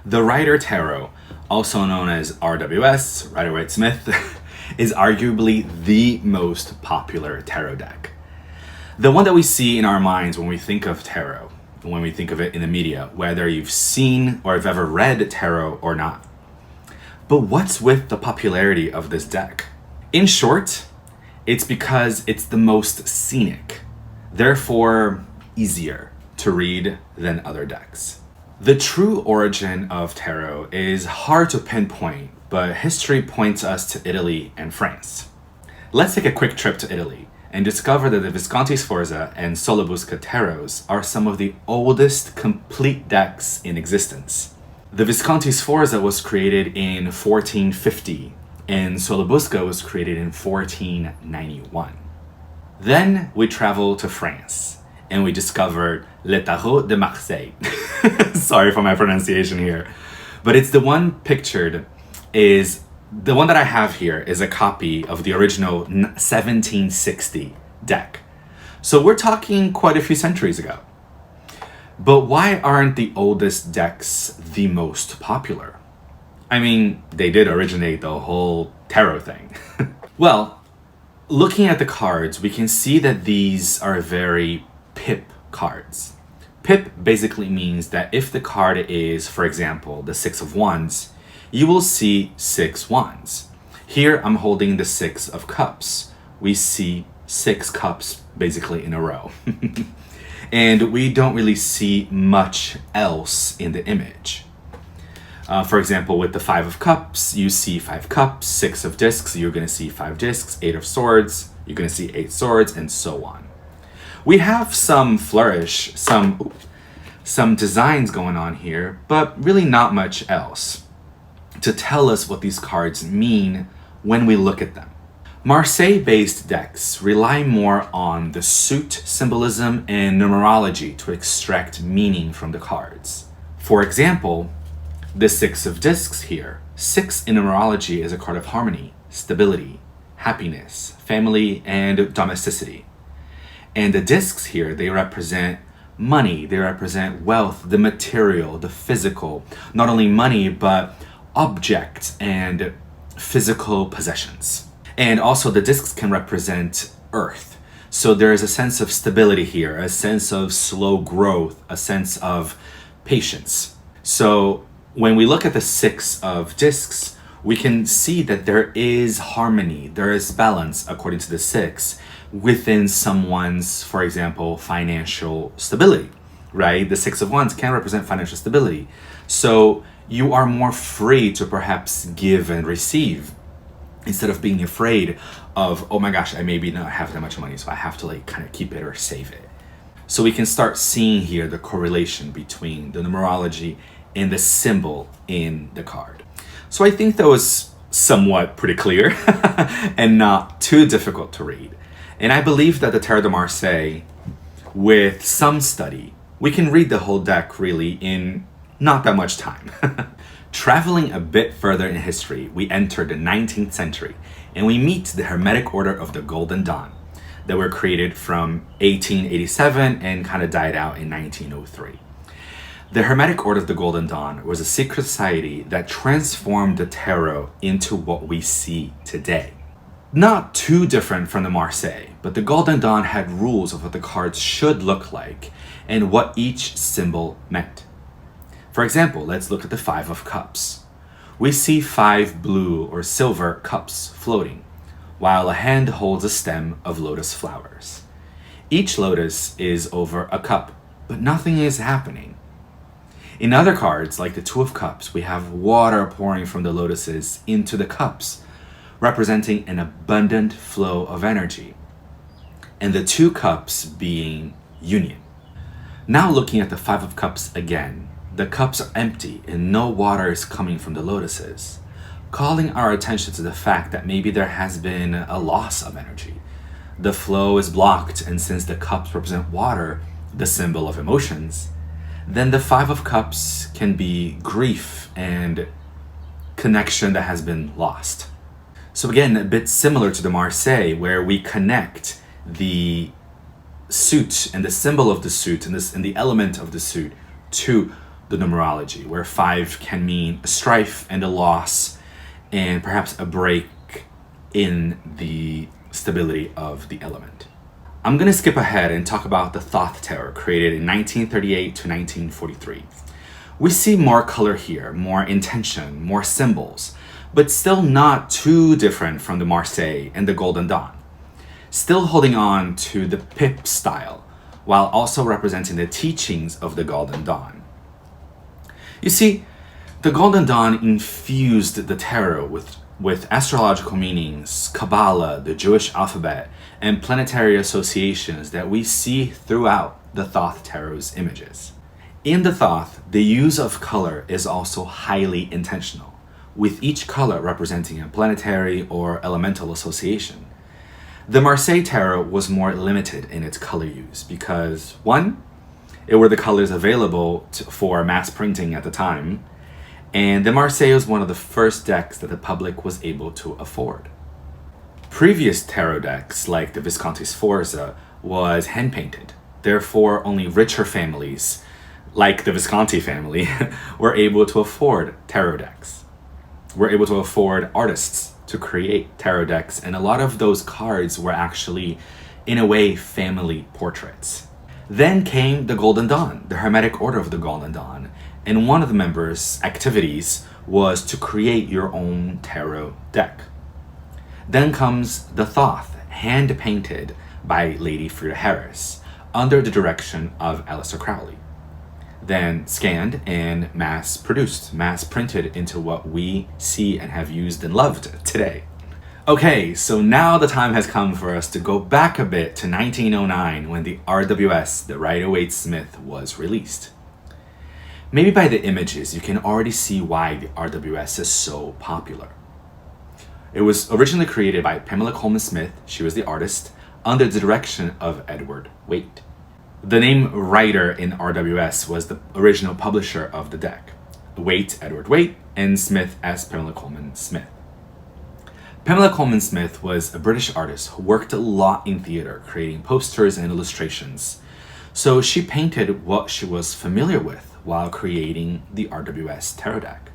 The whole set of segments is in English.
The Rider Tarot, also known as RWS, Rider-Waite-Smith, is arguably the most popular tarot deck. The one that we see in our minds when we think of tarot, when we think of it in the media, whether you've seen or have ever read tarot or not. But what's with the popularity of this deck? In short, it's because it's the most scenic, therefore easier to read than other decks. The true origin of tarot is hard to pinpoint, but history points us to Italy and France. Let's take a quick trip to Italy and discover that the Visconti Sforza and Solabusca tarots are some of the oldest complete decks in existence. The Visconti Sforza was created in 1450 and Solabusca was created in 1491. Then we travel to France and we discovered Le Tarot de Marseille. Sorry for my pronunciation here. But it's the one pictured is, the one that I have here is a copy of the original 1760 deck. So we're talking quite a few centuries ago. But why aren't the oldest decks the most popular? I mean, they did originate the whole tarot thing. Well, looking at the cards, we can see that these are very pip cards. Pip basically means that if the card is, for example, the Six of Wands, you will see 6 wands. Here I'm holding the 6 of Cups. We see 6 cups basically in a row. And we don't really see much else in the image. For example, with the 5 of Cups, you see 5 cups, 6 of discs, you're going to see 5 discs, 8 of swords, you're going to see 8 swords, and so on. We have some flourish, some designs going on here, but really not much else to tell us what these cards mean when we look at them. Marseille-based decks rely more on the suit symbolism and numerology to extract meaning from the cards. For example, the 6 of discs here. 6 in numerology is a card of harmony, stability, happiness, family, and domesticity. And the discs here, they represent money, they represent wealth, the material, the physical, not only money, but objects and physical possessions. And also the discs can represent earth. So there is a sense of stability here, a sense of slow growth, a sense of patience. So when we look at the 6 of discs, we can see that there is harmony, there is balance according to the 6 within someone's, for example, financial stability, right? The 6 of Wands can represent financial stability. So you are more free to perhaps give and receive instead of being afraid of, oh my gosh, I maybe not have that much money, so I have to like kind of keep it or save it. So we can start seeing here the correlation between the numerology and the symbol in the card. So I think that was somewhat pretty clear and not too difficult to read. And I believe that the Tarot de Marseille, with some study, we can read the whole deck really in not that much time. Traveling a bit further in history, we enter the 19th century and we meet the Hermetic Order of the Golden Dawn that were created from 1887 and kind of died out in 1903. The Hermetic Order of the Golden Dawn was a secret society that transformed the tarot into what we see today. Not too different from the Marseille, but the Golden Dawn had rules of what the cards should look like and what each symbol meant. For example, let's look at the 5 of Cups. We see 5 blue or silver cups floating, while a hand holds a stem of lotus flowers. Each lotus is over a cup, but nothing is happening. In other cards, like the 2 of Cups, we have water pouring from the lotuses into the cups, representing an abundant flow of energy, and the 2 cups being union. Now looking at the 5 of Cups again, the cups are empty and no water is coming from the lotuses, calling our attention to the fact that maybe there has been a loss of energy. The flow is blocked, and since the cups represent water, the symbol of emotions, then the 5 of Cups can be grief and connection that has been lost. So again, a bit similar to the Marseille, where we connect the suit and the symbol of the suit and the element of the suit to the numerology, where 5 can mean a strife and a loss and perhaps a break in the stability of the element. I'm going to skip ahead and talk about the Thoth Tarot, created in 1938 to 1943. We see more color here, more intention, more symbols, but still not too different from the Marseille and the Golden Dawn. Still holding on to the Pip style, while also representing the teachings of the Golden Dawn. You see, the Golden Dawn infused the tarot with astrological meanings, Kabbalah, the Jewish alphabet, and planetary associations that we see throughout the Thoth Tarot's images. In the Thoth, the use of color is also highly intentional, with each color representing a planetary or elemental association. The Marseille Tarot was more limited in its color use because, one, it were the colors available for mass printing at the time, and the Marseille was one of the first decks that the public was able to afford. Previous tarot decks, like the Visconti Sforza, was hand-painted. Therefore, only richer families, like the Visconti family, were able to afford tarot decks. Were able to afford artists to create tarot decks, and a lot of those cards were actually, in a way, family portraits. Then came the Golden Dawn, the Hermetic Order of the Golden Dawn, and one of the members' activities was to create your own tarot deck. Then comes the Thoth, hand-painted by Lady Frida Harris, under the direction of Aleister Crowley. Then scanned and mass-produced, mass-printed into what we see and have used and loved today. Okay, so now the time has come for us to go back a bit to 1909 when the RWS, the Rider-Waite-Smith, was released. Maybe by the images, you can already see why the RWS is so popular. It was originally created by Pamela Coleman Smith, she was the artist, under the direction of Edward Waite. The name Rider in RWS was the original publisher of the deck. Waite, Edward Waite, and Smith as Pamela Coleman Smith. Pamela Coleman Smith was a British artist who worked a lot in theater, creating posters and illustrations. So she painted what she was familiar with while creating the RWS tarot deck.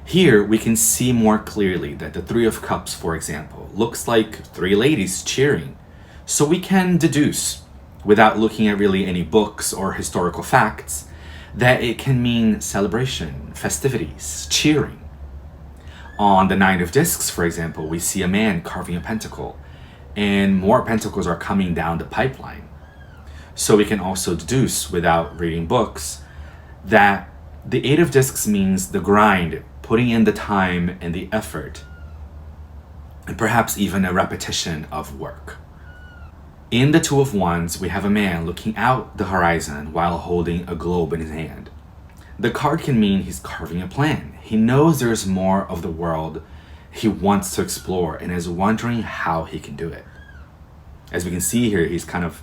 Here we can see more clearly that the Three of Cups, for example, looks like 3 ladies cheering. So we can deduce, without looking at really any books or historical facts, that it can mean celebration, festivities, cheering. On the Nine of Discs, for example, we see a man carving a pentacle, and more pentacles are coming down the pipeline. So we can also deduce, without reading books, that the Eight of Discs means the grind, putting in the time and the effort, and perhaps even a repetition of work. In the Two of Wands, we have a man looking out the horizon while holding a globe in his hand. The card can mean he's carving a plan. He knows there's more of the world he wants to explore and is wondering how he can do it. As we can see here, he's kind of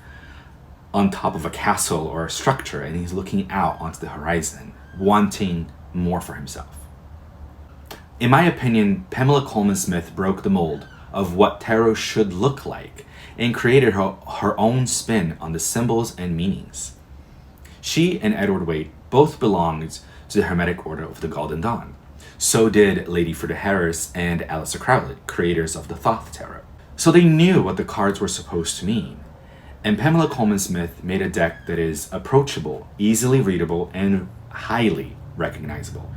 on top of a castle or a structure, and he's looking out onto the horizon, wanting more for himself. In my opinion, Pamela Coleman Smith broke the mold of what tarot should look like and created her own spin on the symbols and meanings. She and Edward Waite both belonged to the Hermetic Order of the Golden Dawn. So did Lady Frida Harris and Aleister Crowley, creators of the Thoth Tarot. So they knew what the cards were supposed to mean. And Pamela Coleman Smith made a deck that is approachable, easily readable, and highly recognizable.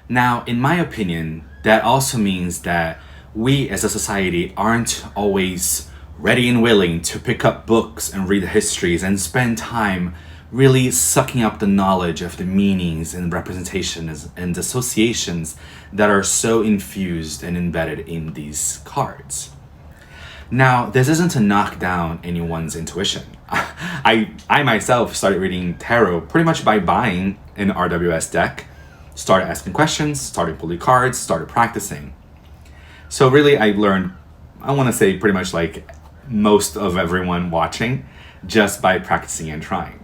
Now, in my opinion, that also means that we as a society aren't always ready and willing to pick up books and read the histories and spend time really sucking up the knowledge of the meanings and representations and associations that are so infused and embedded in these cards. Now, this isn't to knock down anyone's intuition. I myself started reading tarot pretty much by buying an RWS deck, started asking questions, started pulling cards, started practicing. So really I learned, I want to say pretty much like most of everyone watching, just by practicing and trying.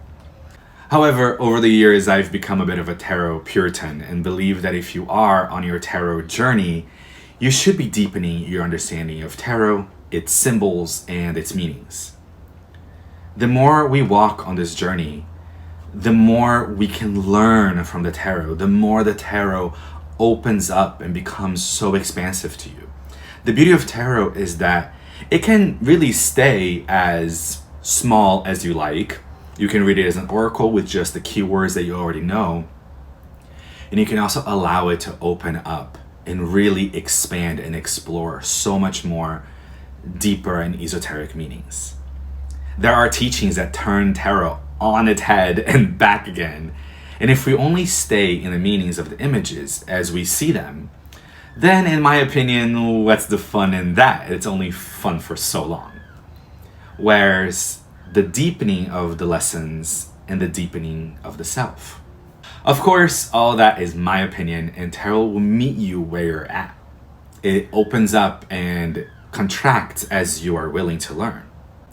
However, over the years, I've become a bit of a tarot puritan and believe that if you are on your tarot journey, you should be deepening your understanding of tarot, its symbols, and its meanings. The more we walk on this journey, the more we can learn from the tarot, the more the tarot opens up and becomes so expansive to you. The beauty of tarot is that it can really stay as small as you like. You can read it as an oracle with just the keywords that you already know. And you can also allow it to open up and really expand and explore so much more deeper and esoteric meanings. There are teachings that turn tarot on its head and back again. And if we only stay in the meanings of the images as we see them, then in my opinion, what's the fun in that? It's only fun for so long. Whereas the deepening of the lessons and the deepening of the self. Of course, all that is my opinion, and tarot will meet you where you're at. It opens up and contracts as you are willing to learn.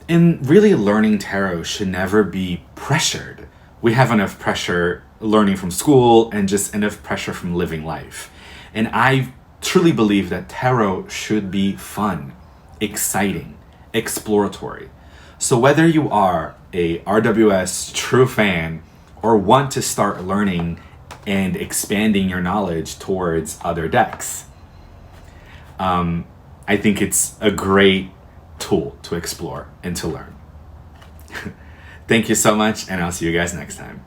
And really, learning tarot should never be pressured. We have enough pressure learning from school and just enough pressure from living life. And I truly believe that tarot should be fun, exciting, exploratory. So whether you are a RWS true fan or want to start learning and expanding your knowledge towards other decks, I think it's a great tool to explore and to learn. Thank you so much, and I'll see you guys next time.